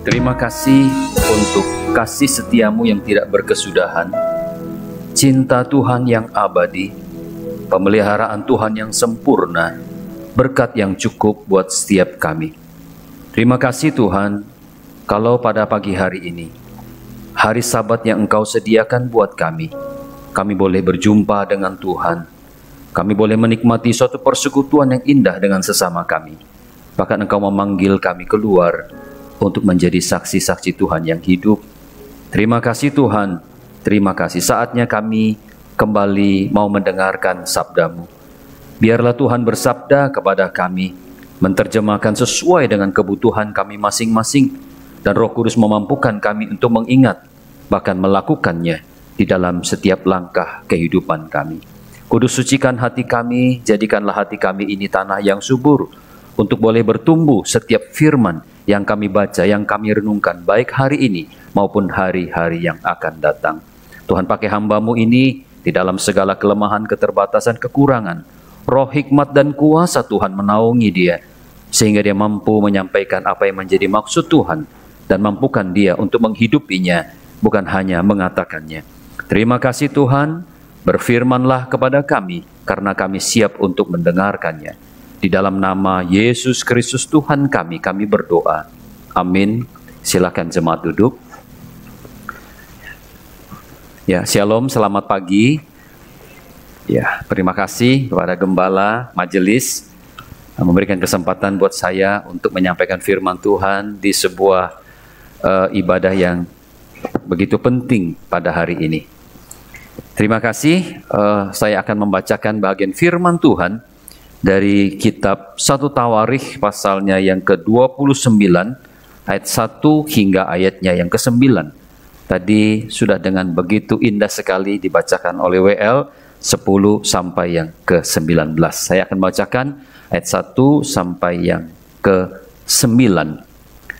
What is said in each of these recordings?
Terima kasih untuk kasih setiamu yang tidak berkesudahan, cinta Tuhan yang abadi, pemeliharaan Tuhan yang sempurna, berkat yang cukup buat setiap kami. Terima kasih Tuhan, kalau pada pagi hari ini, hari Sabat yang Engkau sediakan buat kami boleh berjumpa dengan Tuhan, kami boleh menikmati suatu persekutuan yang indah dengan sesama kami. Bahkan Engkau memanggil kami keluar untuk menjadi saksi-saksi Tuhan yang hidup. Terima kasih Tuhan, terima kasih. Saatnya kami kembali mau mendengarkan sabda-Mu. Biarlah Tuhan bersabda kepada kami, menerjemahkan sesuai dengan kebutuhan kami masing-masing, dan Roh Kudus memampukan kami untuk mengingat, bahkan melakukannya di dalam setiap langkah kehidupan kami. Kudus sucikan hati kami, jadikanlah hati kami ini tanah yang subur, untuk boleh bertumbuh setiap firman yang kami baca, yang kami renungkan, baik hari ini maupun hari-hari yang akan datang. Tuhan, pakai hamba-Mu ini di dalam segala kelemahan, keterbatasan, kekurangan. Roh hikmat dan kuasa Tuhan menaungi dia, sehingga dia mampu menyampaikan apa yang menjadi maksud Tuhan, dan mampukan dia untuk menghidupinya, bukan hanya mengatakannya. Terima kasih Tuhan, berfirmanlah kepada kami, karena kami siap untuk mendengarkannya. Di dalam nama Yesus Kristus Tuhan kami berdoa. Amin. Silakan jemaat duduk. Ya, shalom, selamat pagi. Ya, terima kasih kepada Gembala Majelis memberikan kesempatan buat saya untuk menyampaikan firman Tuhan di sebuah ibadah yang begitu penting pada hari ini. Terima kasih. Saya akan membacakan bagian firman Tuhan dari kitab 1 Tawarikh pasalnya yang ke-29 ayat 1 hingga ayatnya yang ke-9. Tadi sudah dengan begitu indah sekali dibacakan oleh WL 10 sampai yang ke-19. Saya akan bacakan ayat 1 sampai yang ke-9.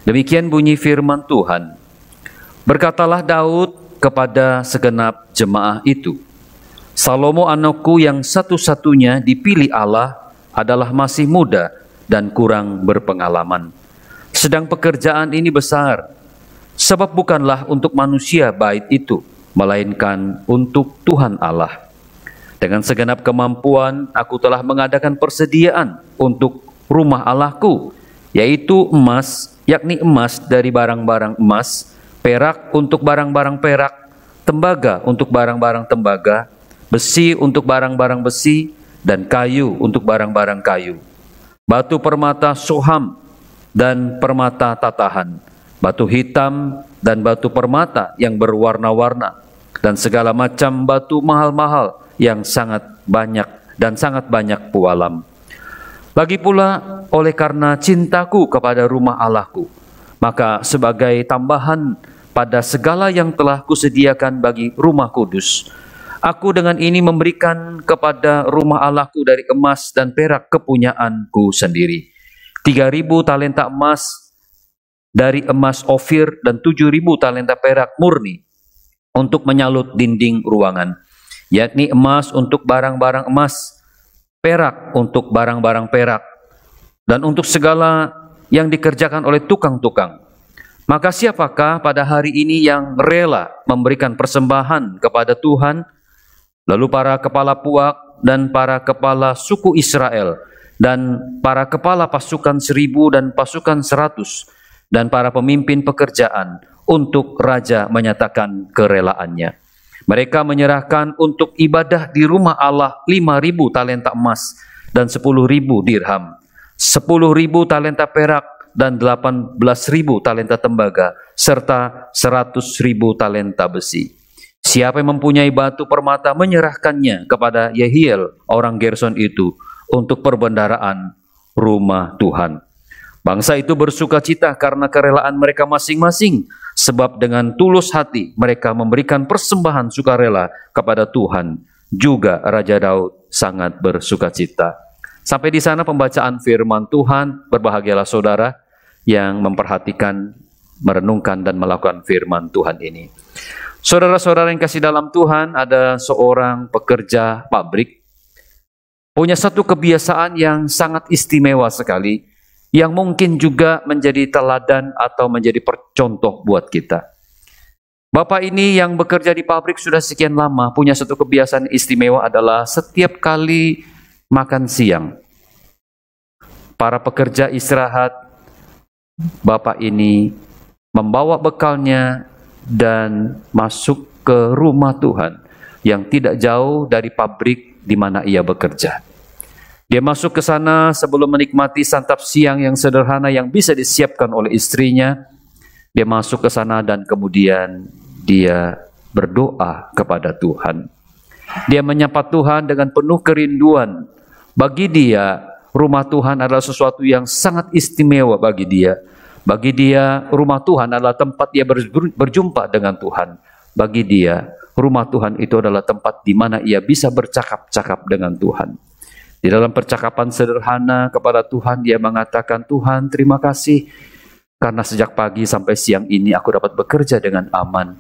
Demikian bunyi firman Tuhan. Berkatalah Daud kepada segenap jemaah itu, Salomo anakku yang satu-satunya dipilih Allah adalah masih muda dan kurang berpengalaman. Sedang pekerjaan ini besar, sebab bukanlah untuk manusia bait itu, melainkan untuk Tuhan Allah. Dengan segenap kemampuan, aku telah mengadakan persediaan untuk rumah Allahku, yaitu emas, yakni emas dari barang-barang emas, perak untuk barang-barang perak, tembaga untuk barang-barang tembaga, besi untuk barang-barang besi, dan kayu untuk barang-barang kayu, batu permata soham dan permata tatahan, batu hitam dan batu permata yang berwarna-warna, dan segala macam batu mahal-mahal yang sangat banyak dan sangat banyak pualam. Lagi pula oleh karena cintaku kepada rumah Allahku, maka sebagai tambahan pada segala yang telah kusediakan bagi rumah kudus, aku dengan ini memberikan kepada rumah Allahku dari emas dan perak kepunyaanku sendiri 3.000 talenta emas dari emas Ofir dan 7.000 talenta perak murni untuk menyalut dinding ruangan, yakni emas untuk barang-barang emas, perak untuk barang-barang perak, dan untuk segala yang dikerjakan oleh tukang-tukang. Maka siapakah pada hari ini yang rela memberikan persembahan kepada Tuhan? Lalu para kepala puak dan para kepala suku Israel dan para kepala pasukan 1.000 dan pasukan 100 dan para pemimpin pekerjaan untuk raja menyatakan kerelaannya. Mereka menyerahkan untuk ibadah di rumah Allah 5.000 talenta emas dan 10.000 dirham, 10.000 talenta perak dan 18.000 talenta tembaga, serta 100.000 talenta besi. Siapa yang mempunyai batu permata menyerahkannya kepada Yehiel orang Gerson itu untuk perbendaharaan rumah Tuhan. Bangsa itu bersukacita karena kerelaan mereka masing-masing, sebab dengan tulus hati mereka memberikan persembahan sukarela kepada Tuhan. Juga Raja Daud sangat bersukacita. Sampai di sana pembacaan firman Tuhan. Berbahagialah saudara yang memperhatikan, merenungkan dan melakukan firman Tuhan ini. Saudara-saudara yang kasih dalam Tuhan, ada seorang pekerja pabrik punya satu kebiasaan yang sangat istimewa sekali, yang mungkin juga menjadi teladan atau menjadi percontoh buat kita. Bapak ini yang bekerja di pabrik sudah sekian lama, punya satu kebiasaan istimewa adalah setiap kali makan siang, para pekerja istirahat, Bapak ini membawa bekalnya dan masuk ke rumah Tuhan yang tidak jauh dari pabrik di mana ia bekerja. Dia masuk ke sana sebelum menikmati santap siang yang sederhana yang bisa disiapkan oleh istrinya. Dia masuk ke sana dan kemudian dia berdoa kepada Tuhan. Dia menyapa Tuhan dengan penuh kerinduan. Bagi dia, rumah Tuhan adalah sesuatu yang sangat istimewa bagi dia. Bagi dia, rumah Tuhan adalah tempat dia berjumpa dengan Tuhan. Bagi dia, rumah Tuhan itu adalah tempat di mana ia bisa bercakap-cakap dengan Tuhan. Di dalam percakapan sederhana kepada Tuhan, dia mengatakan, Tuhan terima kasih karena sejak pagi sampai siang ini aku dapat bekerja dengan aman.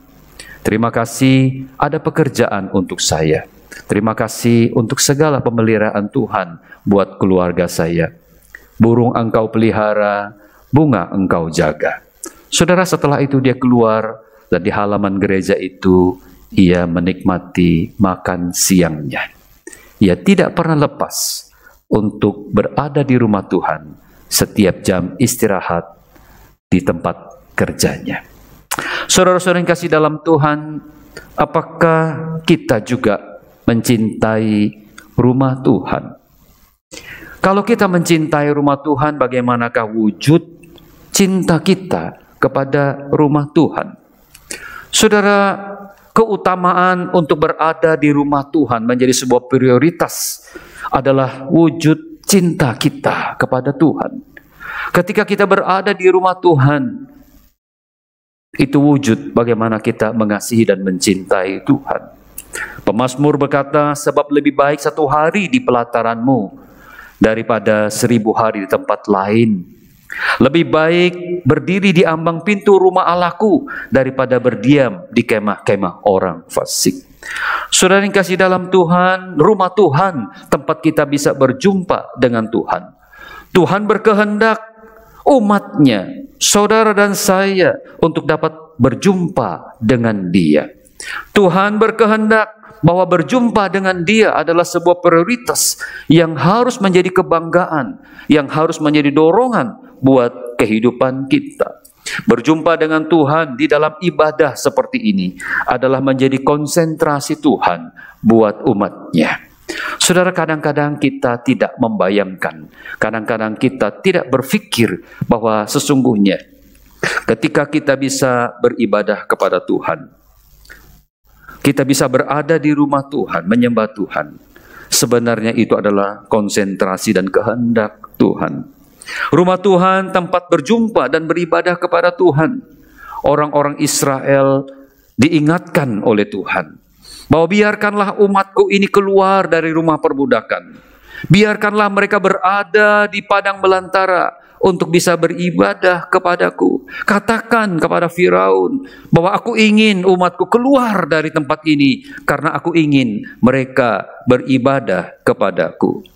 Terima kasih ada pekerjaan untuk saya. Terima kasih untuk segala pemeliharaan Tuhan buat keluarga saya. Burung engkau pelihara, bunga engkau jaga. Saudara, setelah itu dia keluar dan di halaman gereja itu ia menikmati makan siangnya. Ia tidak pernah lepas untuk berada di rumah Tuhan setiap jam istirahat di tempat kerjanya. Saudara-saudara yang kasih dalam Tuhan, apakah kita juga mencintai rumah Tuhan? Kalau kita mencintai rumah Tuhan, bagaimanakah wujud cinta kita kepada rumah Tuhan? Saudara, keutamaan untuk berada di rumah Tuhan menjadi sebuah prioritas adalah wujud cinta kita kepada Tuhan. Ketika kita berada di rumah Tuhan, itu wujud bagaimana kita mengasihi dan mencintai Tuhan. Pemazmur berkata, sebab lebih baik 1 hari di pelataranmu daripada 1000 hari di tempat lain. Lebih baik berdiri di ambang pintu rumah Allahku daripada berdiam di kemah-kemah orang fasik. Saudara yang kasih dalam Tuhan, rumah Tuhan tempat kita bisa berjumpa dengan Tuhan. Tuhan berkehendak umatnya, saudara dan saya, untuk dapat berjumpa dengan Dia. Tuhan berkehendak bahwa berjumpa dengan Dia adalah sebuah prioritas yang harus menjadi kebanggaan, yang harus menjadi dorongan buat kehidupan kita. Berjumpa dengan Tuhan di dalam ibadah seperti ini adalah menjadi konsentrasi Tuhan buat umatnya. Saudara, kadang-kadang kita tidak membayangkan, kadang-kadang kita tidak berpikir bahwa sesungguhnya ketika kita bisa beribadah kepada Tuhan, kita bisa berada di rumah Tuhan, menyembah Tuhan, sebenarnya itu adalah konsentrasi dan kehendak Tuhan. Rumah Tuhan tempat berjumpa dan beribadah kepada Tuhan. Orang-orang Israel diingatkan oleh Tuhan bahwa biarkanlah umatku ini keluar dari rumah perbudakan. Biarkanlah mereka berada di padang belantara untuk bisa beribadah kepadaku. Katakan kepada Firaun bahwa aku ingin umatku keluar dari tempat ini karena aku ingin mereka beribadah kepadaku.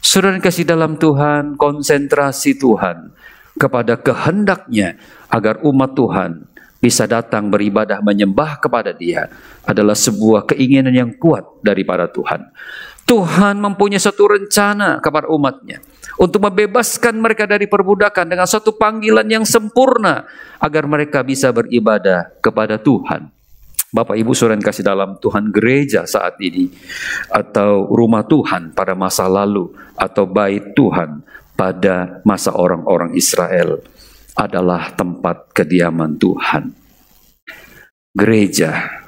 Saudara yang kasih dalam Tuhan, konsentrasi Tuhan kepada kehendaknya agar umat Tuhan bisa datang beribadah menyembah kepada Dia adalah sebuah keinginan yang kuat daripada Tuhan. Tuhan mempunyai satu rencana kepada umatnya untuk membebaskan mereka dari perbudakan dengan satu panggilan yang sempurna agar mereka bisa beribadah kepada Tuhan. Bapak Ibu saudara yang kasih dalam Tuhan, gereja saat ini atau rumah Tuhan pada masa lalu atau bait Tuhan pada masa orang-orang Israel adalah tempat kediaman Tuhan. Gereja,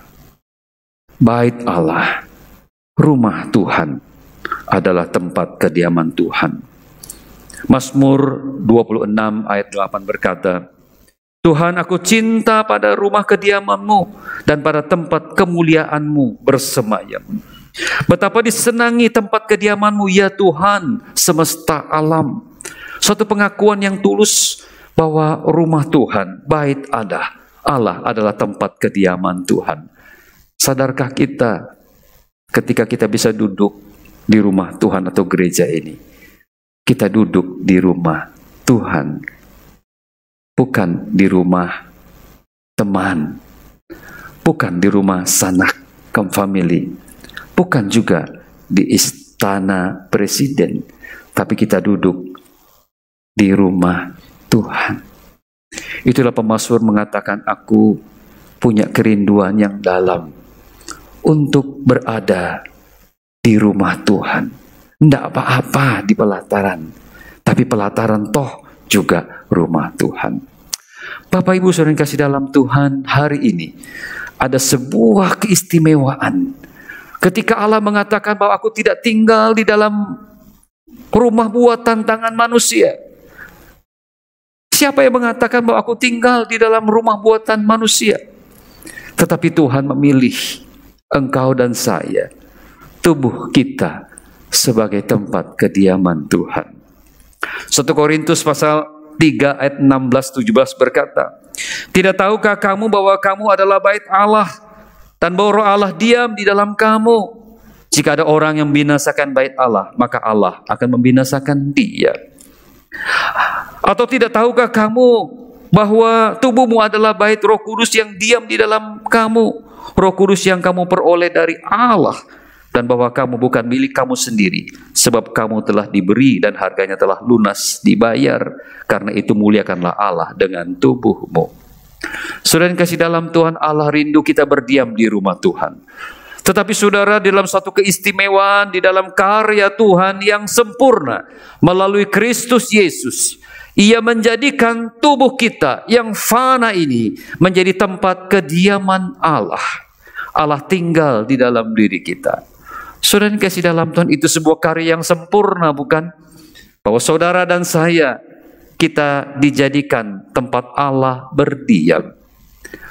bait Allah, rumah Tuhan adalah tempat kediaman Tuhan. Mazmur 26 ayat 8 berkata, Tuhan, aku cinta pada rumah kediaman-Mu dan pada tempat kemuliaan-Mu bersemayam. Betapa disenangi tempat kediaman-Mu ya Tuhan semesta alam. Suatu pengakuan yang tulus bahwa rumah Tuhan, bait Allah adalah tempat kediaman Tuhan. Sadarkah kita ketika kita bisa duduk di rumah Tuhan atau gereja ini? Kita duduk di rumah Tuhan, bukan di rumah teman, bukan di rumah sanak kaum family, bukan juga di istana presiden, tapi kita duduk di rumah Tuhan. Itulah pemazmur mengatakan, aku punya kerinduan yang dalam untuk berada di rumah Tuhan. Tidak apa-apa di pelataran, tapi pelataran toh juga rumah Tuhan. Bapak Ibu saudara yang kasih dalam Tuhan, hari ini ada sebuah keistimewaan ketika Allah mengatakan bahwa aku tidak tinggal di dalam rumah buatan tangan manusia. Siapa yang mengatakan bahwa aku tinggal di dalam rumah buatan manusia? Tetapi Tuhan memilih engkau dan saya, tubuh kita, sebagai tempat kediaman Tuhan. 1 Korintus pasal 3 ayat 16-17 berkata, tidak tahukah kamu bahwa kamu adalah bait Allah dan bahwa Roh Allah diam di dalam kamu? Jika ada orang yang membinasakan bait Allah, maka Allah akan membinasakan dia. Atau tidak tahukah kamu bahwa tubuhmu adalah bait Roh Kudus yang diam di dalam kamu, Roh Kudus yang kamu peroleh dari Allah, dan bahwa kamu bukan milik kamu sendiri, sebab kamu telah diberi dan harganya telah lunas dibayar. Karena itu muliakanlah Allah dengan tubuhmu. Saudara yang kasih dalam Tuhan, Allah rindu kita berdiam di rumah Tuhan. Tetapi saudara, dalam satu keistimewaan di dalam karya Tuhan yang sempurna melalui Kristus Yesus, Ia menjadikan tubuh kita yang fana ini menjadi tempat kediaman Allah. Allah tinggal di dalam diri kita. Saudara yang kasih dalam Tuhan, itu sebuah karya yang sempurna, bukan? Bahwa saudara dan saya, kita dijadikan tempat Allah berdiam,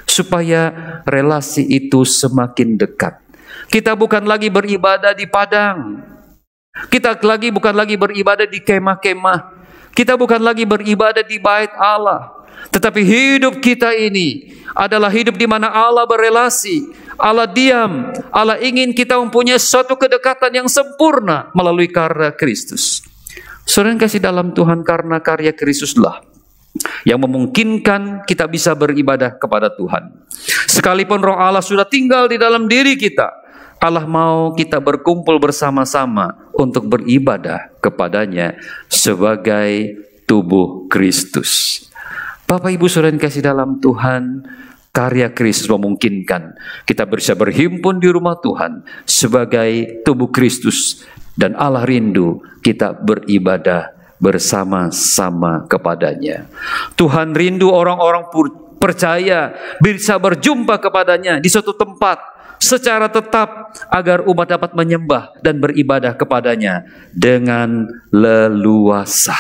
supaya relasi itu semakin dekat. Kita bukan lagi beribadah di padang, kita bukan lagi beribadah di kemah-kemah, kita bukan lagi beribadah di bait Allah, tetapi hidup kita ini adalah hidup di mana Allah berelasi, Allah diam, Allah ingin kita mempunyai suatu kedekatan yang sempurna melalui karya Kristus. Saudara yang kasih dalam Tuhan, karena karya Kristuslah yang memungkinkan kita bisa beribadah kepada Tuhan. Sekalipun Roh Allah sudah tinggal di dalam diri kita, Allah mau kita berkumpul bersama-sama untuk beribadah kepadanya sebagai tubuh Kristus. Bapak Ibu saudara yang kasih dalam Tuhan, karya Kristus memungkinkan kita bisa berhimpun di rumah Tuhan sebagai tubuh Kristus, dan Allah rindu kita beribadah bersama-sama kepadanya. Tuhan rindu orang-orang percaya bisa berjumpa kepadanya di suatu tempat secara tetap, agar umat dapat menyembah dan beribadah kepadanya dengan leluasa.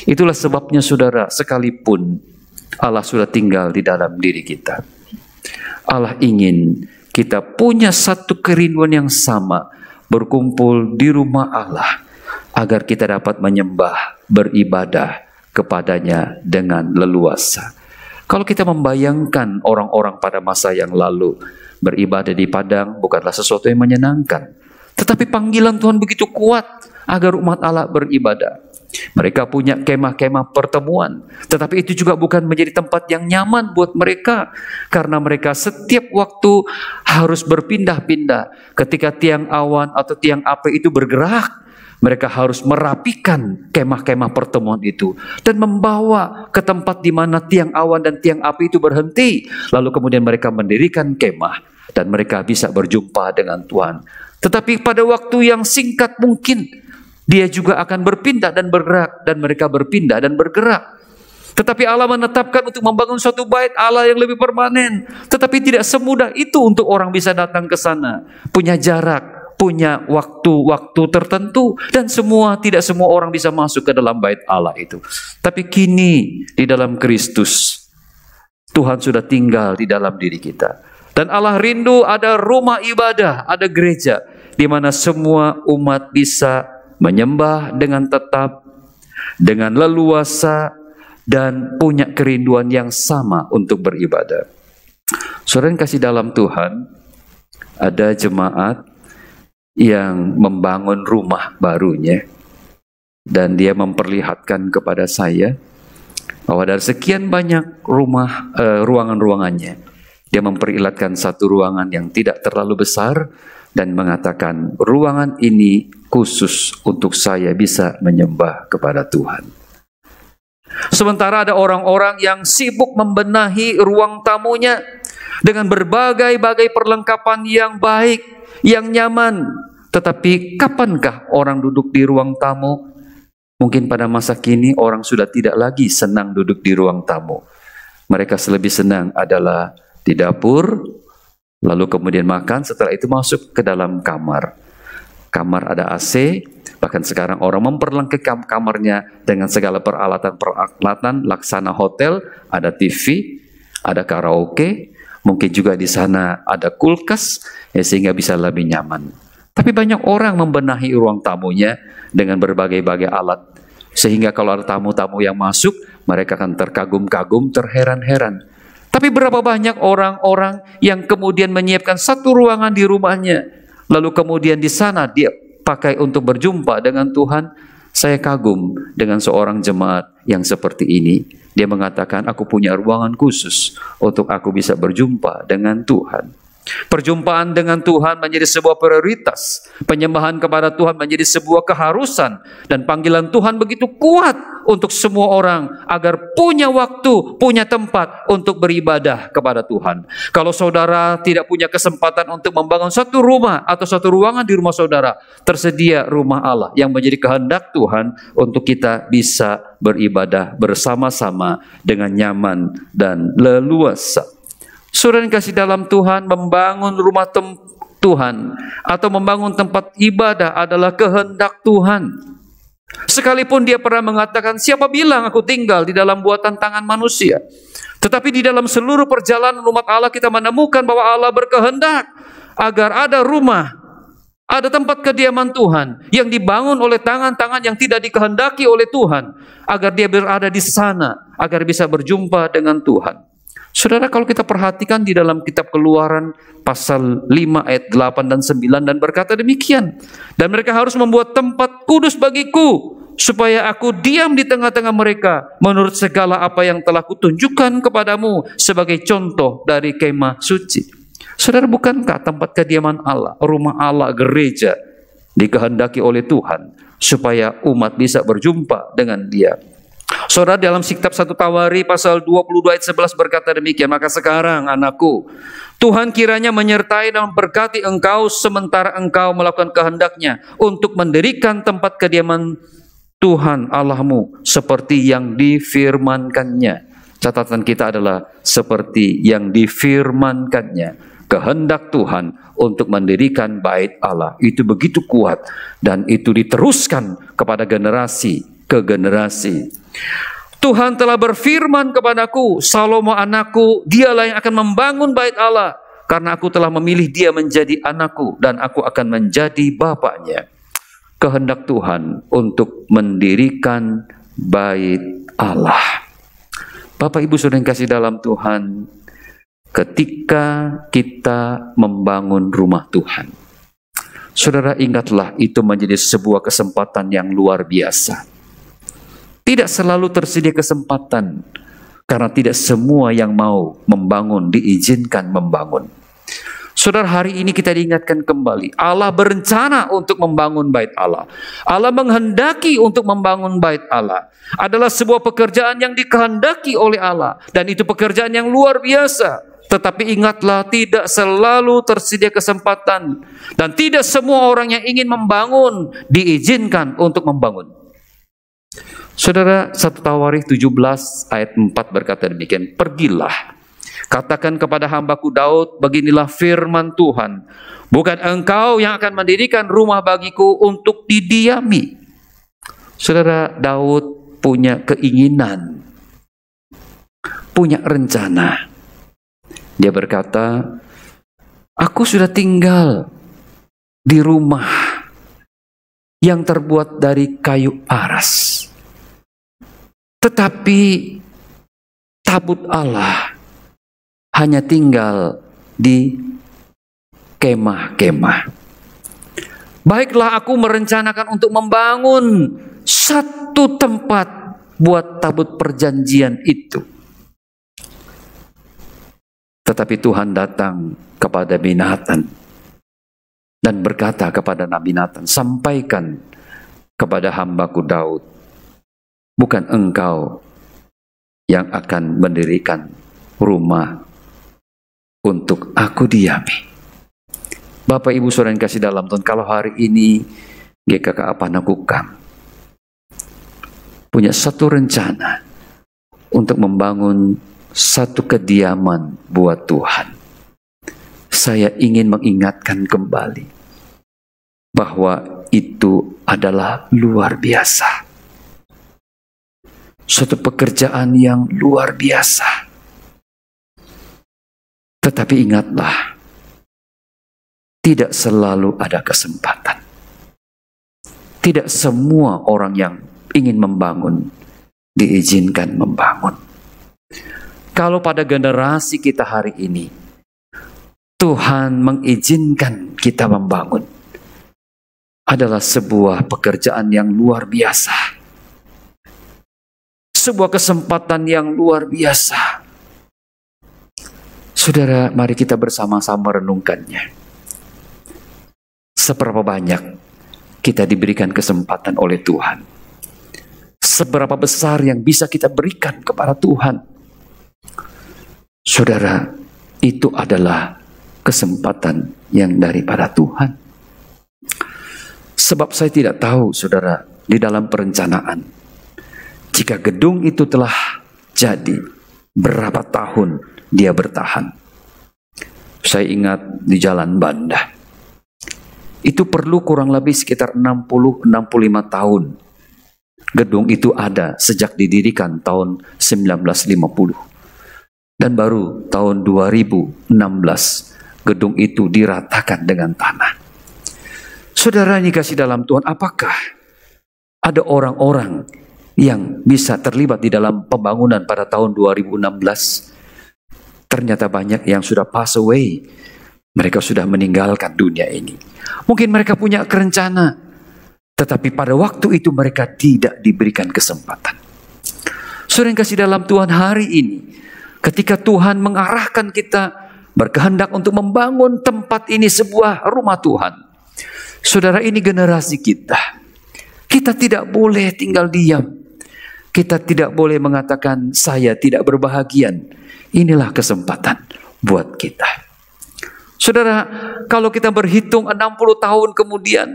Itulah sebabnya saudara, sekalipun Allah sudah tinggal di dalam diri kita, Allah ingin kita punya satu kerinduan yang sama, berkumpul di rumah Allah, agar kita dapat menyembah, beribadah kepadanya dengan leluasa. Kalau kita membayangkan orang-orang pada masa yang lalu, beribadah di padang bukanlah sesuatu yang menyenangkan. Tetapi panggilan Tuhan begitu kuat agar umat Allah beribadah. Mereka punya kemah-kemah pertemuan, tetapi itu juga bukan menjadi tempat yang nyaman buat mereka, karena mereka setiap waktu harus berpindah-pindah. Ketika tiang awan atau tiang api itu bergerak, mereka harus merapikan kemah-kemah pertemuan itu dan membawa ke tempat di mana tiang awan dan tiang api itu berhenti. Lalu kemudian mereka mendirikan kemah dan mereka bisa berjumpa dengan Tuhan. Tetapi pada waktu yang singkat mungkin dia juga akan berpindah dan bergerak, dan mereka berpindah dan bergerak. Tetapi Allah menetapkan untuk membangun suatu bait Allah yang lebih permanen. Tetapi tidak semudah itu untuk orang bisa datang ke sana. Punya jarak, punya waktu-waktu tertentu, dan tidak semua orang bisa masuk ke dalam bait Allah itu. Tapi kini di dalam Kristus, Tuhan sudah tinggal di dalam diri kita. Dan Allah rindu ada rumah ibadah, ada gereja, di mana semua umat bisa menyembah dengan tetap, dengan leluasa, dan punya kerinduan yang sama untuk beribadah. Saudara yang kasih dalam Tuhan, ada jemaat yang membangun rumah barunya. Dan dia memperlihatkan kepada saya bahwa dari sekian banyak ruangan-ruangannya, dia memperlihatkan satu ruangan yang tidak terlalu besar dan mengatakan, ruangan ini khusus untuk saya bisa menyembah kepada Tuhan. Sementara ada orang-orang yang sibuk membenahi ruang tamunya dengan berbagai-bagai perlengkapan yang baik, yang nyaman. Tetapi kapankah orang duduk di ruang tamu? Mungkin pada masa kini orang sudah tidak lagi senang duduk di ruang tamu. Mereka lebih senang adalah di dapur, lalu kemudian makan, setelah itu masuk ke dalam kamar. Kamar ada AC, bahkan sekarang orang memperlengkapi kamarnya dengan segala peralatan laksana hotel, ada TV, ada karaoke, mungkin juga di sana ada kulkas, sehingga bisa lebih nyaman. Tapi banyak orang membenahi ruang tamunya dengan berbagai-bagai alat, sehingga kalau ada tamu-tamu yang masuk, mereka akan terkagum-kagum, terheran-heran. Tapi berapa banyak orang-orang yang kemudian menyiapkan satu ruangan di rumahnya, lalu kemudian di sana dia pakai untuk berjumpa dengan Tuhan. Saya kagum dengan seorang jemaat yang seperti ini. Dia mengatakan, aku punya ruangan khusus untuk aku bisa berjumpa dengan Tuhan. Perjumpaan dengan Tuhan menjadi sebuah prioritas. Penyembahan kepada Tuhan menjadi sebuah keharusan. Dan panggilan Tuhan begitu kuat untuk semua orang agar punya waktu, punya tempat untuk beribadah kepada Tuhan. Kalau saudara tidak punya kesempatan untuk membangun satu rumah atau satu ruangan di rumah saudara, tersedia rumah Allah yang menjadi kehendak Tuhan untuk kita bisa beribadah bersama-sama dengan nyaman dan leluasa. Saudara yang kasih dalam Tuhan, membangun rumah Tuhan atau membangun tempat ibadah adalah kehendak Tuhan. Sekalipun dia pernah mengatakan, siapa bilang aku tinggal di dalam buatan tangan manusia? Tetapi di dalam seluruh perjalanan umat Allah kita menemukan bahwa Allah berkehendak agar ada rumah, ada tempat kediaman Tuhan yang dibangun oleh tangan-tangan yang tidak dikehendaki oleh Tuhan, agar dia berada di sana, agar bisa berjumpa dengan Tuhan. Saudara, kalau kita perhatikan di dalam kitab Keluaran pasal 5 ayat 8 dan 9 dan berkata demikian. Dan mereka harus membuat tempat kudus bagiku, supaya aku diam di tengah-tengah mereka menurut segala apa yang telah kutunjukkan kepadamu sebagai contoh dari kemah suci. Saudara, bukankah tempat kediaman Allah, rumah Allah, gereja dikehendaki oleh Tuhan supaya umat bisa berjumpa dengan Dia? Saudara, dalam kitab 1 Tawari pasal 22 ayat 11 berkata demikian, maka sekarang anakku, Tuhan kiranya menyertai dan memberkati engkau sementara engkau melakukan kehendaknya untuk mendirikan tempat kediaman Tuhan Allahmu seperti yang difirmankannya. Catatan kita adalah seperti yang difirmankannya. Kehendak Tuhan untuk mendirikan bait Allah itu begitu kuat dan itu diteruskan kepada generasi ke generasi. Tuhan telah berfirman kepadaku, Salomo anakku, dialah yang akan membangun bait Allah, karena aku telah memilih dia menjadi anakku dan aku akan menjadi bapaknya. Kehendak Tuhan untuk mendirikan bait Allah. Bapak Ibu Saudara yang kasih dalam Tuhan, ketika kita membangun rumah Tuhan, saudara ingatlah itu menjadi sebuah kesempatan yang luar biasa. Tidak selalu tersedia kesempatan, karena tidak semua yang mau membangun diizinkan membangun. Saudara, hari ini kita diingatkan kembali, Allah berencana untuk membangun bait Allah. Allah menghendaki untuk membangun bait Allah. Adalah sebuah pekerjaan yang dikehendaki oleh Allah, dan itu pekerjaan yang luar biasa. Tetapi ingatlah, tidak selalu tersedia kesempatan, dan tidak semua orang yang ingin membangun diizinkan untuk membangun. Saudara, 1 Tawarikh 17 ayat 4 berkata demikian, pergilah, katakan kepada hambaku Daud, beginilah firman Tuhan, bukan engkau yang akan mendirikan rumah bagiku untuk didiami. Saudara, Daud punya keinginan, punya rencana. Dia berkata, aku sudah tinggal di rumah yang terbuat dari kayu aras, tetapi tabut Allah hanya tinggal di kemah-kemah. Baiklah, aku merencanakan untuk membangun satu tempat buat tabut perjanjian itu. Tetapi Tuhan datang kepada Nathan dan berkata kepada Nabi Nathan, sampaikan kepada hambaku Daud, bukan engkau yang akan mendirikan rumah untuk aku diami. Bapak Ibu Saudara yang kasih dalam Tuhan, kalau hari ini GKK Panakukang punya satu rencana untuk membangun satu kediaman buat Tuhan, saya ingin mengingatkan kembali bahwa itu adalah luar biasa. Suatu pekerjaan yang luar biasa. Tetapi ingatlah, tidak selalu ada kesempatan. Tidak semua orang yang ingin membangun diizinkan membangun. Kalau pada generasi kita hari ini, Tuhan mengizinkan kita membangun, adalah sebuah pekerjaan yang luar biasa. Sebuah kesempatan yang luar biasa. Saudara, mari kita bersama-sama renungkannya. Seberapa banyak kita diberikan kesempatan oleh Tuhan. Seberapa besar yang bisa kita berikan kepada Tuhan. Saudara, itu adalah kesempatan yang daripada Tuhan. Sebab saya tidak tahu, saudara, di dalam perencanaan, jika gedung itu telah jadi, berapa tahun dia bertahan. Saya ingat di Jalan Banda, itu perlu kurang lebih sekitar 60-65 tahun. Gedung itu ada sejak didirikan tahun 1950. Dan baru tahun 2016 gedung itu diratakan dengan tanah. Saudara yang dikasih dalam Tuhan, apakah ada orang-orang yang bisa terlibat di dalam pembangunan pada tahun 2016? Ternyata banyak yang sudah pass away. Mereka sudah meninggalkan dunia ini. Mungkin mereka punya rencana, tetapi pada waktu itu mereka tidak diberikan kesempatan. Saudara yang kasih dalam Tuhan, hari ini ketika Tuhan mengarahkan kita berkehendak untuk membangun tempat ini sebuah rumah Tuhan. Saudara, ini generasi kita. Kita tidak boleh tinggal diam. Kita tidak boleh mengatakan saya tidak berbahagian. Inilah kesempatan buat kita. Saudara, kalau kita berhitung 60 tahun kemudian,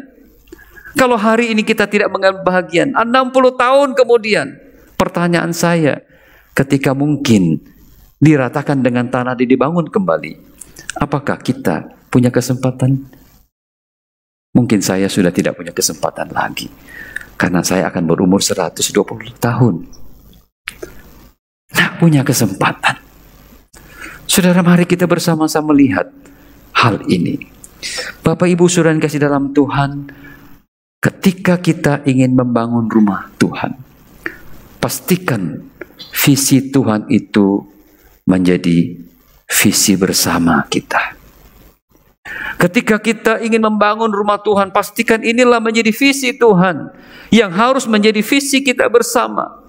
kalau hari ini kita tidak mengalami kebahagiaan, 60 tahun kemudian, pertanyaan saya, ketika mungkin diratakan dengan tanah dibangun kembali, apakah kita punya kesempatan? Mungkin saya sudah tidak punya kesempatan lagi, karena saya akan berumur 120 tahun. Tidak punya kesempatan. Saudara, mari kita bersama-sama melihat hal ini. Bapak Ibu Saudara yang kasih dalam Tuhan, ketika kita ingin membangun rumah Tuhan, pastikan visi Tuhan itu menjadi visi bersama kita. Ketika kita ingin membangun rumah Tuhan, pastikan inilah menjadi visi Tuhan yang harus menjadi visi kita bersama.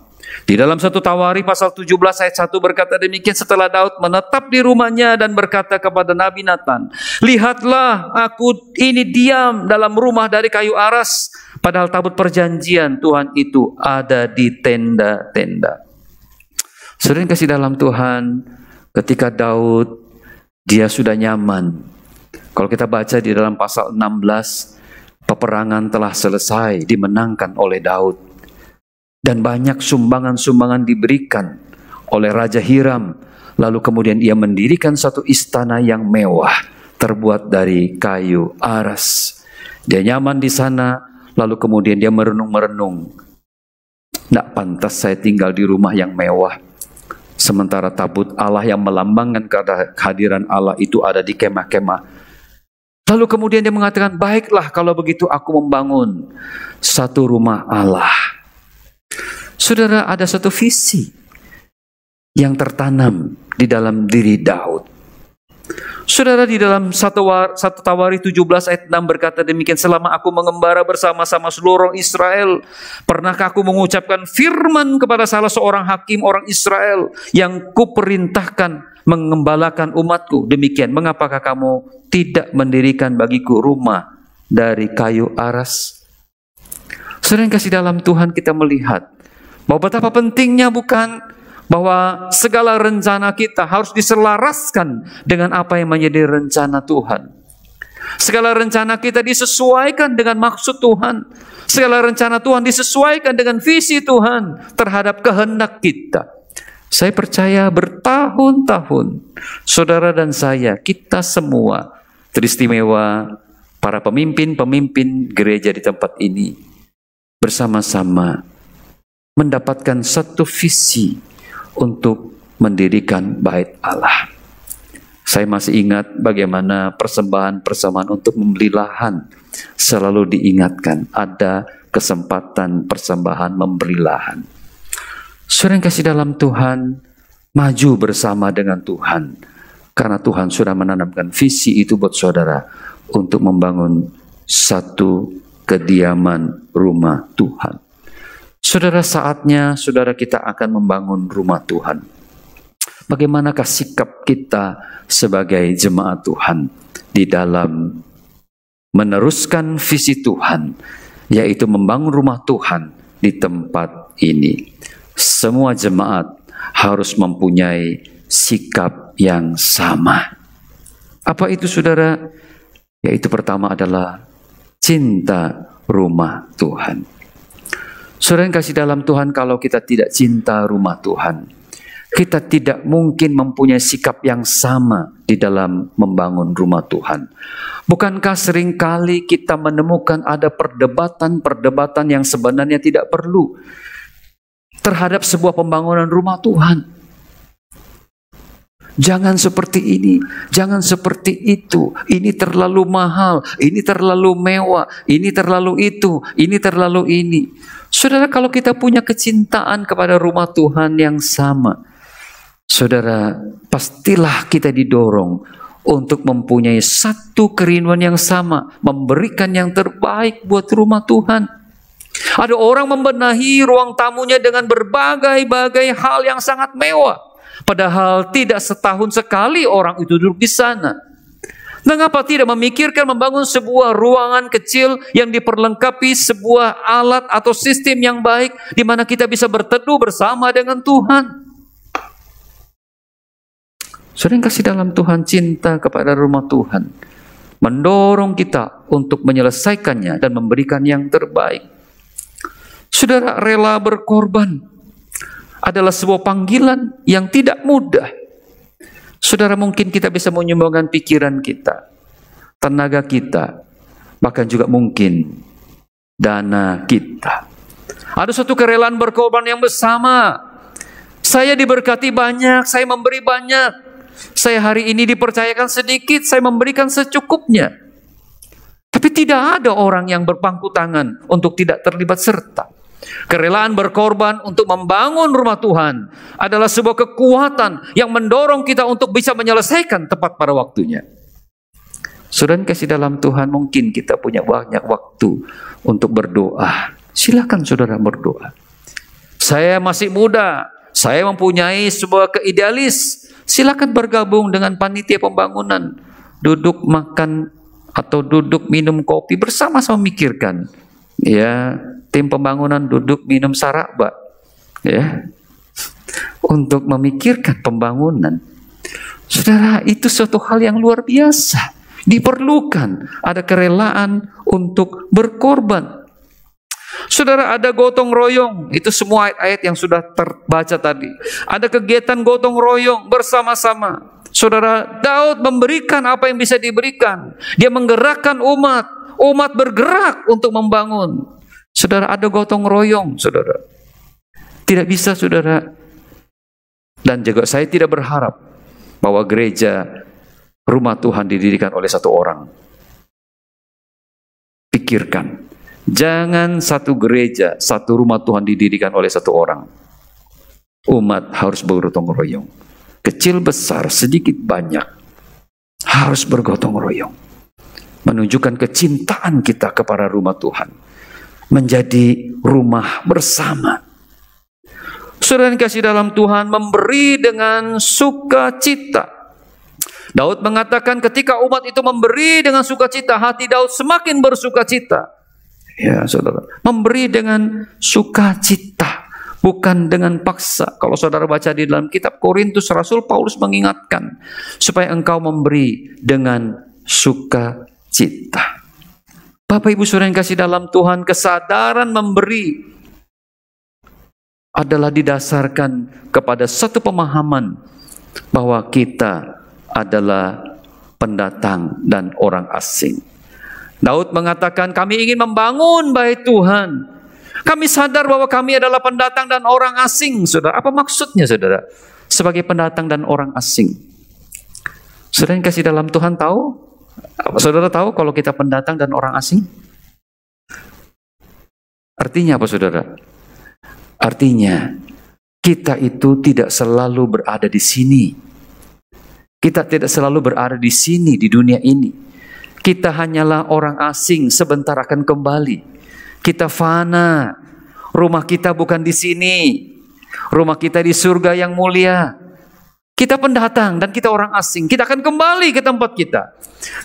Di dalam 1 Tawari pasal 17 ayat 1 berkata demikian, setelah Daud menetap di rumahnya dan berkata kepada Nabi Nathan, lihatlah aku ini diam dalam rumah dari kayu aras, padahal tabut perjanjian Tuhan itu ada di tenda-tenda. Saudara yang kasih dalam Tuhan, ketika Daud, dia sudah nyaman. Kalau kita baca di dalam pasal 16, peperangan telah selesai, dimenangkan oleh Daud. Dan banyak sumbangan-sumbangan diberikan oleh Raja Hiram. Lalu kemudian ia mendirikan satu istana yang mewah, terbuat dari kayu aras. Dia nyaman di sana, lalu kemudian dia merenung-merenung. Tidak pantas saya tinggal di rumah yang mewah. Sementara tabut Allah yang melambangkan kehadiran Allah itu ada di kemah-kemah. Lalu kemudian dia mengatakan, baiklah kalau begitu aku membangun satu rumah Allah. Saudara, ada satu visi yang tertanam di dalam diri Daud. Saudara, di dalam 1 Tawari 17 ayat 6 berkata demikian, selama aku mengembara bersama-sama seluruh orang Israel, pernahkah aku mengucapkan firman kepada salah seorang hakim orang Israel yang kuperintahkan mengembalakan umatku demikian, mengapakah kamu tidak mendirikan bagiku rumah dari kayu aras? Saudara yang kasih dalam Tuhan, kita melihat bahwa betapa pentingnya bukan bahwa segala rencana kita harus diselaraskan dengan apa yang menjadi rencana Tuhan. Segala rencana kita disesuaikan dengan maksud Tuhan. Segala rencana Tuhan disesuaikan dengan visi Tuhan terhadap kehendak kita. Saya percaya bertahun-tahun saudara dan saya, kita semua, teristimewa para pemimpin-pemimpin gereja di tempat ini, bersama-sama mendapatkan satu visi untuk mendirikan bait Allah. Saya masih ingat bagaimana persembahan-persembahan untuk membeli lahan selalu diingatkan, ada kesempatan persembahan membeli lahan. Saudara yang kasih dalam Tuhan, maju bersama dengan Tuhan, karena Tuhan sudah menanamkan visi itu buat saudara untuk membangun satu kediaman rumah Tuhan. Saudara, saatnya saudara kita akan membangun rumah Tuhan. Bagaimanakah sikap kita sebagai jemaat Tuhan di dalam meneruskan visi Tuhan, yaitu membangun rumah Tuhan di tempat ini? Semua jemaat harus mempunyai sikap yang sama. Apa itu saudara? Yaitu pertama adalah cinta rumah Tuhan. Saudara yang kasih dalam Tuhan, kalau kita tidak cinta rumah Tuhan, kita tidak mungkin mempunyai sikap yang sama di dalam membangun rumah Tuhan. Bukankah seringkali kita menemukan ada perdebatan-perdebatan yang sebenarnya tidak perlu terhadap sebuah pembangunan rumah Tuhan? Jangan seperti ini, jangan seperti itu, ini terlalu mahal, ini terlalu mewah, ini terlalu itu, ini terlalu ini. Saudara, kalau kita punya kecintaan kepada rumah Tuhan yang sama, saudara, pastilah kita didorong untuk mempunyai satu kerinduan yang sama, memberikan yang terbaik buat rumah Tuhan. Ada orang membenahi ruang tamunya dengan berbagai-bagai hal yang sangat mewah, padahal tidak setahun sekali orang itu duduk di sana. Mengapa tidak memikirkan membangun sebuah ruangan kecil yang diperlengkapi sebuah alat atau sistem yang baik, di mana kita bisa berteduh bersama dengan Tuhan? Sering kasih dalam Tuhan, cinta kepada rumah Tuhan mendorong kita untuk menyelesaikannya dan memberikan yang terbaik. Saudara, rela berkorban adalah sebuah panggilan yang tidak mudah. Saudara, mungkin kita bisa menyumbangkan pikiran kita, tenaga kita, bahkan juga mungkin dana kita. Ada suatu kerelaan berkorban yang bersama. Saya diberkati banyak, saya memberi banyak. Saya hari ini dipercayakan sedikit, saya memberikan secukupnya. Tapi tidak ada orang yang berpangku tangan untuk tidak terlibat serta. Kerelaan berkorban untuk membangun rumah Tuhan adalah sebuah kekuatan yang mendorong kita untuk bisa menyelesaikan tepat pada waktunya. Saudara kasih dalam Tuhan, mungkin kita punya banyak waktu untuk berdoa. Silakan saudara berdoa. Saya masih muda, saya mempunyai sebuah keidealis. Silakan bergabung dengan panitia pembangunan. Duduk makan atau duduk minum kopi bersama-sama memikirkan. Ya, tim pembangunan duduk minum saraba, ya, untuk memikirkan pembangunan. Saudara, itu suatu hal yang luar biasa. Diperlukan ada kerelaan untuk berkorban. Saudara, ada gotong royong, itu semua ayat-ayat yang sudah terbaca tadi. Ada kegiatan gotong royong bersama-sama. Saudara, Daud memberikan apa yang bisa diberikan. Dia menggerakkan umat bergerak untuk membangun. Saudara, ada gotong royong, saudara. Tidak bisa, saudara. Dan juga saya tidak berharap bahwa gereja rumah Tuhan didirikan oleh satu orang. Pikirkan, jangan satu gereja, satu rumah Tuhan didirikan oleh satu orang. Umat harus bergotong royong. Kecil besar, sedikit banyak, harus bergotong royong, menunjukkan kecintaan kita kepada rumah Tuhan, menjadi rumah bersama. Saudara yang kasih dalam Tuhan, memberi dengan sukacita. Daud mengatakan ketika umat itu memberi dengan sukacita, hati Daud semakin bersukacita. Ya saudara, memberi dengan sukacita, bukan dengan paksa. Kalau saudara baca di dalam kitab Korintus, Rasul Paulus mengingatkan supaya engkau memberi dengan sukacita. Bapak Ibu saudara yang kasih dalam Tuhan, kesadaran memberi adalah didasarkan kepada satu pemahaman bahwa kita adalah pendatang dan orang asing. Daud mengatakan, kami ingin membangun bait Tuhan. Kami sadar bahwa kami adalah pendatang dan orang asing. Saudara, apa maksudnya saudara? Sebagai pendatang dan orang asing. Saudara yang kasih dalam Tuhan tahu? Saudara tahu kalau kita pendatang dan orang asing? Artinya apa saudara? Artinya kita itu tidak selalu berada di sini. Kita tidak selalu berada di sini, di dunia ini. Kita hanyalah orang asing, sebentar akan kembali. Kita fana. Rumah kita bukan di sini. Rumah kita di surga yang mulia. Kita pendatang dan kita orang asing. Kita akan kembali ke tempat kita.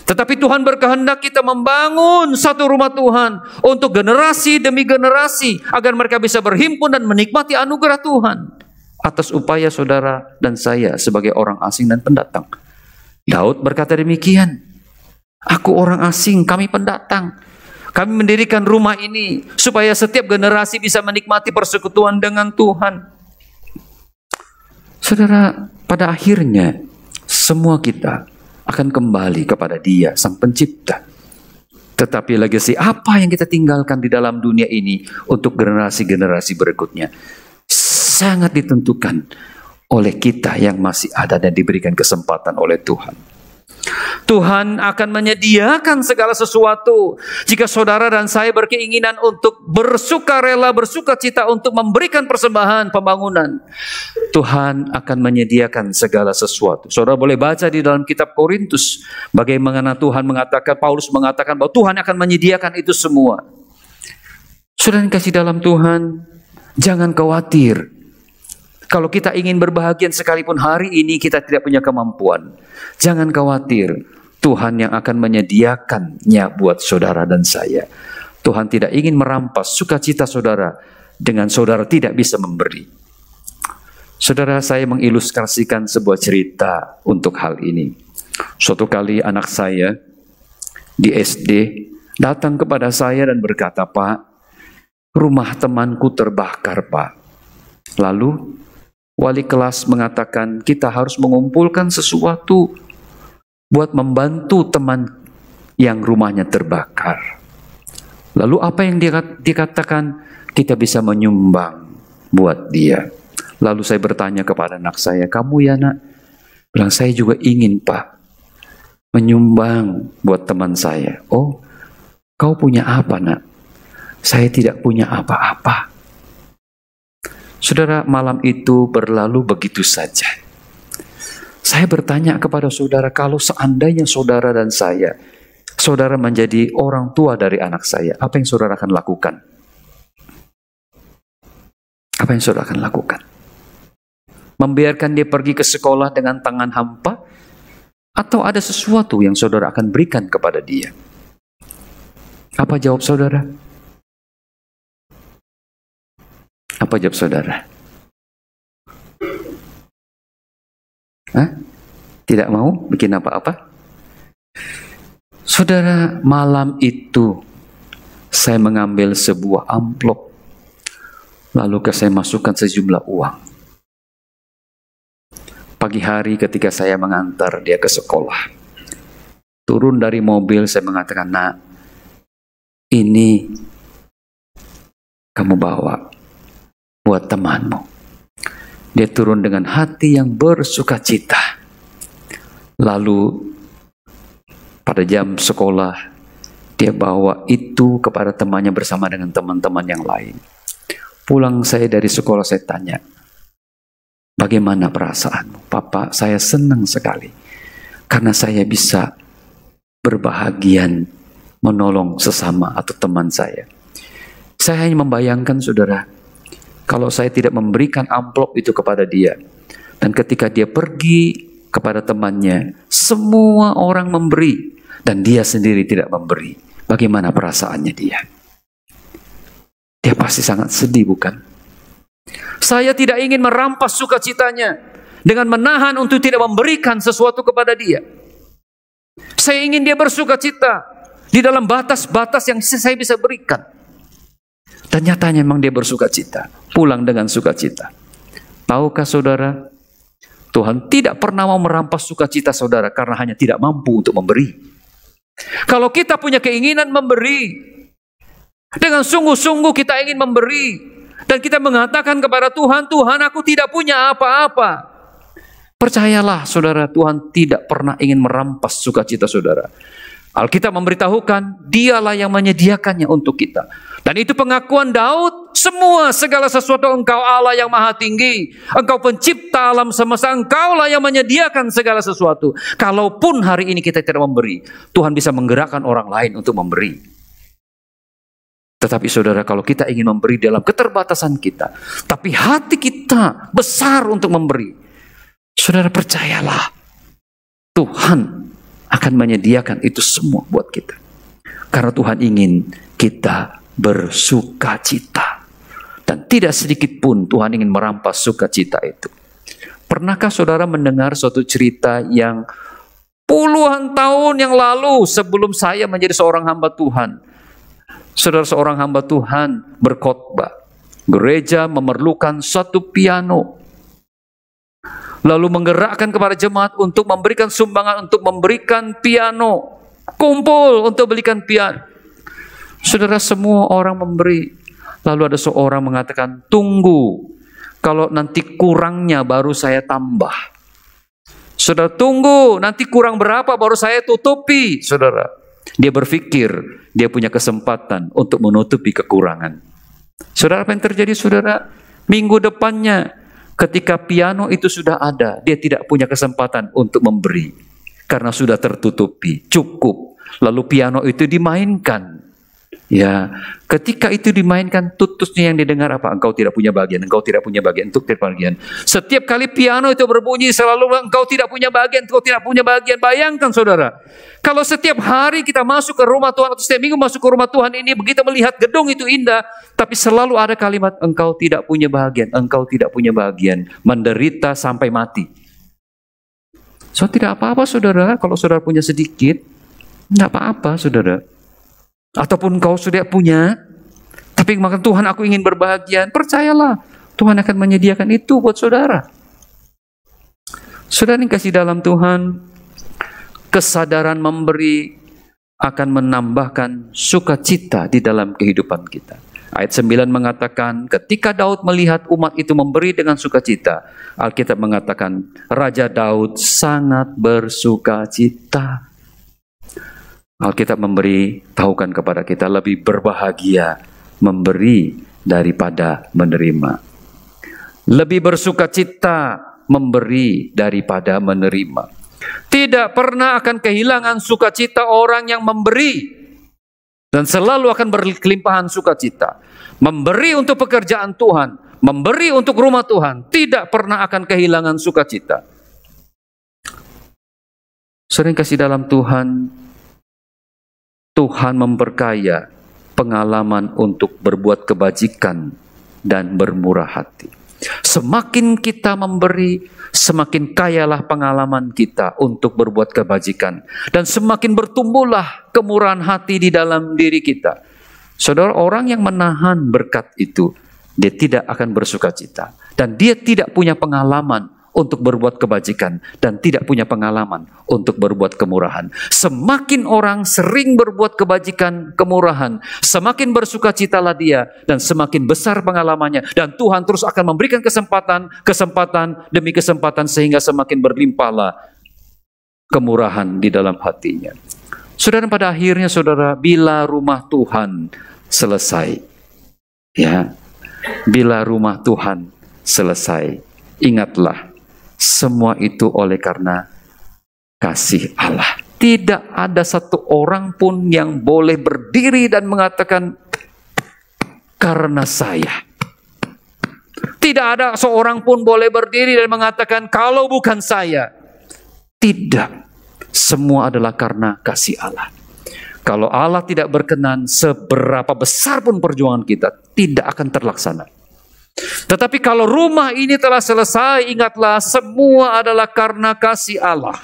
Tetapi Tuhan berkehendak kita membangun satu rumah Tuhan untuk generasi demi generasi, agar mereka bisa berhimpun dan menikmati anugerah Tuhan atas upaya saudara dan saya sebagai orang asing dan pendatang. Daud berkata demikian. Aku orang asing, kami pendatang. Kami mendirikan rumah ini supaya setiap generasi bisa menikmati persekutuan dengan Tuhan. Saudara, pada akhirnya semua kita akan kembali kepada Dia, Sang Pencipta. Tetapi legasi apa yang kita tinggalkan di dalam dunia ini untuk generasi-generasi berikutnya sangat ditentukan oleh kita yang masih ada dan diberikan kesempatan oleh Tuhan. Tuhan akan menyediakan segala sesuatu jika saudara dan saya berkeinginan untuk bersukarela, bersukacita untuk memberikan persembahan pembangunan. Tuhan akan menyediakan segala sesuatu. Saudara boleh baca di dalam kitab Korintus bagaimana Tuhan mengatakan, Paulus mengatakan bahwa Tuhan akan menyediakan itu semua. Saudara yang kasih dalam Tuhan, jangan khawatir. Kalau kita ingin berbahagia sekalipun hari ini kita tidak punya kemampuan, jangan khawatir. Tuhan yang akan menyediakannya buat saudara dan saya. Tuhan tidak ingin merampas sukacita saudara dengan saudara tidak bisa memberi. Saudara, saya mengilustrasikan sebuah cerita untuk hal ini. Suatu kali anak saya di SD datang kepada saya dan berkata, Pak, rumah temanku terbakar, Pak. Lalu wali kelas mengatakan kita harus mengumpulkan sesuatu buat membantu teman yang rumahnya terbakar. Lalu apa yang dikatakan? Kita bisa menyumbang buat dia. Lalu saya bertanya kepada anak saya, kamu ya nak? Bilang, saya juga ingin Pak menyumbang buat teman saya. Oh, kau punya apa nak? Saya tidak punya apa-apa. Saudara, malam itu berlalu begitu saja. Saya bertanya kepada saudara, kalau seandainya saudara dan saya, saudara menjadi orang tua dari anak saya, apa yang saudara akan lakukan? Apa yang saudara akan lakukan? Membiarkan dia pergi ke sekolah dengan tangan hampa? Atau ada sesuatu yang saudara akan berikan kepada dia? Apa jawab saudara? Apa jawab saudara? Hah? Tidak mau bikin apa-apa? Saudara, malam itu saya mengambil sebuah amplop, lalu saya masukkan sejumlah uang. Pagi hari ketika saya mengantar dia ke sekolah, turun dari mobil saya mengatakan, nak, ini kamu bawa buat temanmu. Dia turun dengan hati yang bersukacita. Lalu pada jam sekolah dia bawa itu kepada temannya bersama dengan teman-teman yang lain. Pulang saya dari sekolah, saya tanya, bagaimana perasaanmu? Papa, saya senang sekali karena saya bisa berbahagian menolong sesama atau teman saya. Saya hanya membayangkan, saudara, kalau saya tidak memberikan amplop itu kepada dia, dan ketika dia pergi kepada temannya, semua orang memberi, dan dia sendiri tidak memberi. Bagaimana perasaannya dia? Dia pasti sangat sedih, bukan? Saya tidak ingin merampas sukacitanya dengan menahan untuk tidak memberikan sesuatu kepada dia. Saya ingin dia bersukacita di dalam batas-batas yang saya bisa berikan. Dan nyatanya memang dia bersukacita, pulang dengan sukacita. Tahukah saudara, Tuhan tidak pernah mau merampas sukacita saudara karena hanya tidak mampu untuk memberi. Kalau kita punya keinginan memberi, dengan sungguh-sungguh kita ingin memberi, dan kita mengatakan kepada Tuhan, Tuhan, aku tidak punya apa-apa. Percayalah saudara, Tuhan tidak pernah ingin merampas sukacita saudara. Alkitab memberitahukan, dialah yang menyediakannya untuk kita. Dan itu pengakuan Daud, semua segala sesuatu engkau Allah yang maha tinggi. Engkau pencipta alam semesta, engkaulah yang menyediakan segala sesuatu. Kalaupun hari ini kita tidak memberi, Tuhan bisa menggerakkan orang lain untuk memberi. Tetapi saudara, kalau kita ingin memberi dalam keterbatasan kita, tapi hati kita besar untuk memberi, saudara percayalah, Tuhan akan menyediakan itu semua buat kita. Karena Tuhan ingin kita bersukacita. Dan tidak sedikit pun Tuhan ingin merampas sukacita itu. Pernahkah saudara mendengar suatu cerita yang puluhan tahun yang lalu sebelum saya menjadi seorang hamba Tuhan? Saudara, seorang hamba Tuhan berkhotbah. Gereja memerlukan satu piano. Lalu menggerakkan kepada jemaat untuk memberikan sumbangan untuk memberikan piano. Kumpul untuk belikan piano. Saudara, semua orang memberi. Lalu ada seorang mengatakan, tunggu. Kalau nanti kurangnya baru saya tambah. Saudara, tunggu. Nanti kurang berapa baru saya tutupi. Saudara, dia berpikir dia punya kesempatan untuk menutupi kekurangan. Saudara, apa yang terjadi saudara? Minggu depannya, ketika piano itu sudah ada, dia tidak punya kesempatan untuk memberi. Karena sudah tertutupi, cukup. Lalu piano itu dimainkan. Ya, ketika itu dimainkan, tutusnya yang didengar apa? Engkau tidak punya bagian, engkau tidak punya bagian, untuk tidak bagian. Setiap kali piano itu berbunyi, selalu engkau tidak punya bagian, engkau tidak punya bagian. Bayangkan saudara, kalau setiap hari kita masuk ke rumah Tuhan, atau setiap minggu masuk ke rumah Tuhan ini, begitu melihat gedung itu indah, tapi selalu ada kalimat, engkau tidak punya bagian, engkau tidak punya bagian, menderita sampai mati. So tidak apa-apa saudara, kalau saudara punya sedikit, tidak apa-apa saudara. Ataupun kau sudah punya, tapi maka Tuhan aku ingin berbahagia, percayalah, Tuhan akan menyediakan itu buat saudara. Saudara yang kasih dalam Tuhan, kesadaran memberi akan menambahkan sukacita di dalam kehidupan kita. Ayat 9 mengatakan, ketika Daud melihat umat itu memberi dengan sukacita, Alkitab mengatakan, Raja Daud sangat bersukacita. Alkitab tahukan kepada kita lebih berbahagia memberi daripada menerima. Lebih bersukacita memberi daripada menerima. Tidak pernah akan kehilangan sukacita orang yang memberi. Dan selalu akan berkelimpahan sukacita. Memberi untuk pekerjaan Tuhan, memberi untuk rumah Tuhan, tidak pernah akan kehilangan sukacita. Sering kasih dalam Tuhan, Tuhan memperkaya pengalaman untuk berbuat kebajikan dan bermurah hati. Semakin kita memberi, semakin kayalah pengalaman kita untuk berbuat kebajikan. Dan semakin bertumbuhlah kemurahan hati di dalam diri kita. Saudara, orang yang menahan berkat itu, dia tidak akan bersukacita. Dan dia tidak punya pengalaman untuk berbuat kebajikan dan tidak punya pengalaman untuk berbuat kemurahan. Semakin orang sering berbuat kebajikan, kemurahan, semakin bersukacitalah dia dan semakin besar pengalamannya, dan Tuhan terus akan memberikan kesempatan demi kesempatan sehingga semakin berlimpahlah kemurahan di dalam hatinya. Saudara, pada akhirnya saudara, bila rumah Tuhan selesai, ya, bila rumah Tuhan selesai, ingatlah, semua itu oleh karena kasih Allah. Tidak ada satu orang pun yang boleh berdiri dan mengatakan, karena saya. Tidak ada seorang pun boleh berdiri dan mengatakan, kalau bukan saya. Tidak. Semua adalah karena kasih Allah. Kalau Allah tidak berkenan, seberapa besar pun perjuangan kita, tidak akan terlaksana. Tetapi kalau rumah ini telah selesai, ingatlah, semua adalah karena kasih Allah.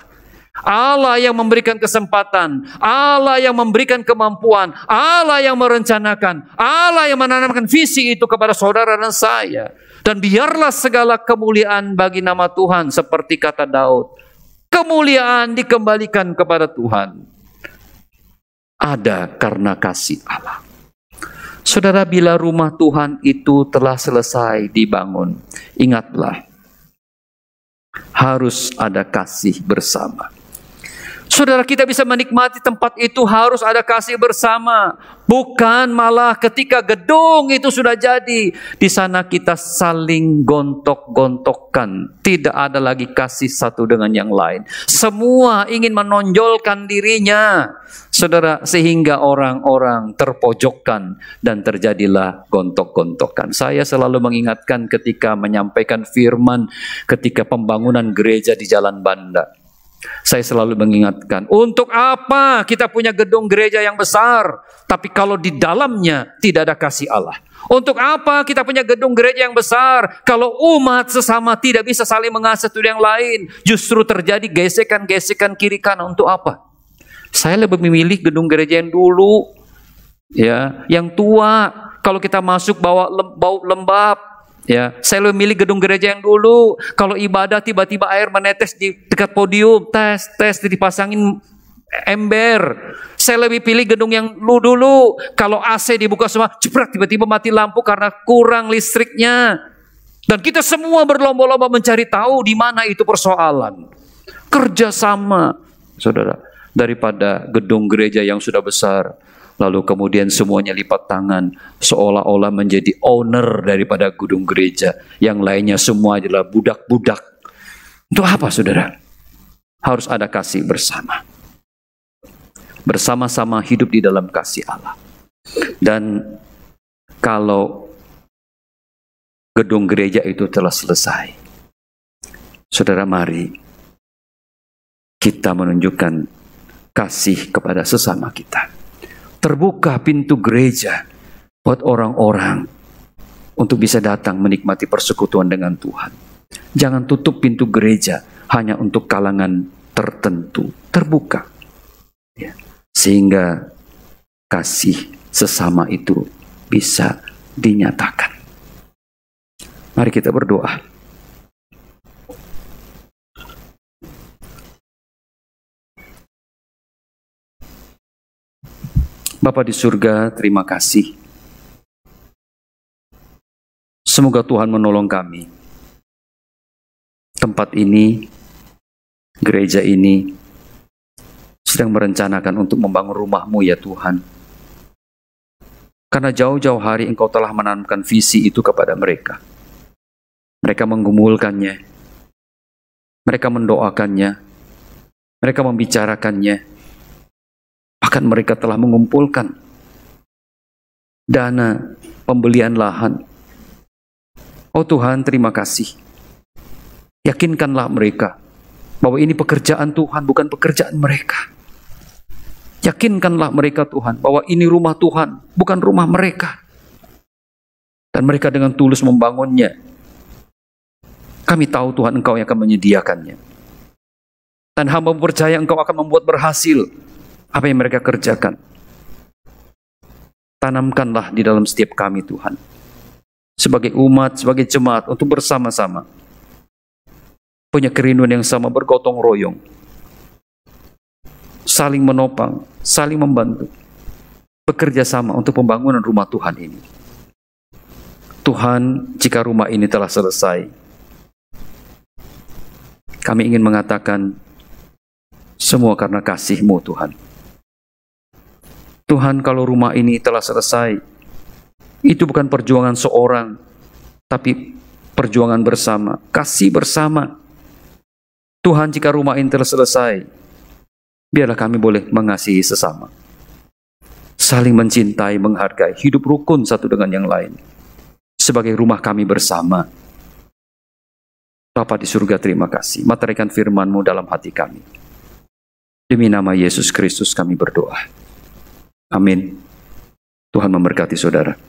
Allah yang memberikan kesempatan, Allah yang memberikan kemampuan, Allah yang merencanakan, Allah yang menanamkan visi itu kepada saudara dan saya. Dan biarlah segala kemuliaan bagi nama Tuhan, seperti kata Daud, kemuliaan dikembalikan kepada Tuhan. Ada karena kasih Allah. Saudara, bila rumah Tuhan itu telah selesai dibangun, ingatlah, harus ada kasih bersama. Saudara, kita bisa menikmati tempat itu harus ada kasih bersama. Bukan malah ketika gedung itu sudah jadi, di sana kita saling gontok-gontokkan. Tidak ada lagi kasih satu dengan yang lain. Semua ingin menonjolkan dirinya. Saudara, sehingga orang-orang terpojokkan dan terjadilah gontok-gontokan. Saya selalu mengingatkan ketika menyampaikan firman, ketika pembangunan gereja di Jalan Banda. Saya selalu mengingatkan, untuk apa kita punya gedung gereja yang besar, tapi kalau di dalamnya tidak ada kasih Allah? Untuk apa kita punya gedung gereja yang besar, kalau umat sesama tidak bisa saling mengasihi satu yang lain? Justru terjadi gesekan-gesekan kiri kanan. Untuk apa? Saya lebih memilih gedung gereja yang dulu, ya, yang tua. Kalau kita masuk bau lembab. Ya, saya lebih milih gedung gereja yang dulu. Kalau ibadah tiba-tiba air menetes di dekat podium, tes dipasangin ember. Saya lebih pilih gedung yang dulu. Kalau AC dibuka semua, jebrak tiba-tiba mati lampu karena kurang listriknya. Dan kita semua berlomba-lomba mencari tahu di mana itu persoalan. Kerjasama, saudara, daripada gedung gereja yang sudah besar. Lalu kemudian semuanya lipat tangan, seolah-olah menjadi owner daripada gedung gereja. Yang lainnya semua adalah budak-budak. Untuk apa, saudara? Harus ada kasih bersama. Bersama-sama hidup di dalam kasih Allah. Dan kalau gedung gereja itu telah selesai, saudara, mari kita menunjukkan kasih kepada sesama kita. Terbuka pintu gereja buat orang-orang untuk bisa datang menikmati persekutuan dengan Tuhan. Jangan tutup pintu gereja hanya untuk kalangan tertentu. Terbuka, ya, sehingga kasih sesama itu bisa dinyatakan. Mari kita berdoa. Bapa di surga, terima kasih. Semoga Tuhan menolong kami. Tempat ini, gereja ini, sedang merencanakan untuk membangun rumah-Mu ya Tuhan. Karena jauh-jauh hari Engkau telah menanamkan visi itu kepada mereka. Mereka menggumulkannya, mereka mendoakannya, mereka membicarakannya. Bahkan mereka telah mengumpulkan dana pembelian lahan. Oh Tuhan, terima kasih. Yakinkanlah mereka bahwa ini pekerjaan Tuhan, bukan pekerjaan mereka. Yakinkanlah mereka Tuhan bahwa ini rumah Tuhan, bukan rumah mereka. Dan mereka dengan tulus membangunnya. Kami tahu Tuhan, Engkau yang akan menyediakannya. Dan hamba percaya Engkau akan membuat berhasil apa yang mereka kerjakan. Tanamkanlah di dalam setiap kami Tuhan, sebagai umat, sebagai jemaat, untuk bersama-sama punya kerinduan yang sama, bergotong royong, saling menopang, saling membantu, bekerja sama untuk pembangunan rumah Tuhan ini. Tuhan, jika rumah ini telah selesai, kami ingin mengatakan semua karena kasih-Mu Tuhan. Tuhan, kalau rumah ini telah selesai, itu bukan perjuangan seorang, tapi perjuangan bersama, kasih bersama. Tuhan, jika rumah ini telah selesai, Biarlah kami boleh mengasihi sesama, saling mencintai, menghargai, hidup rukun satu dengan yang lain, sebagai rumah kami bersama. Bapa di surga, terima kasih. Materikan firman-Mu dalam hati kami. Demi nama Yesus Kristus kami berdoa. Amin. Tuhan memberkati saudara.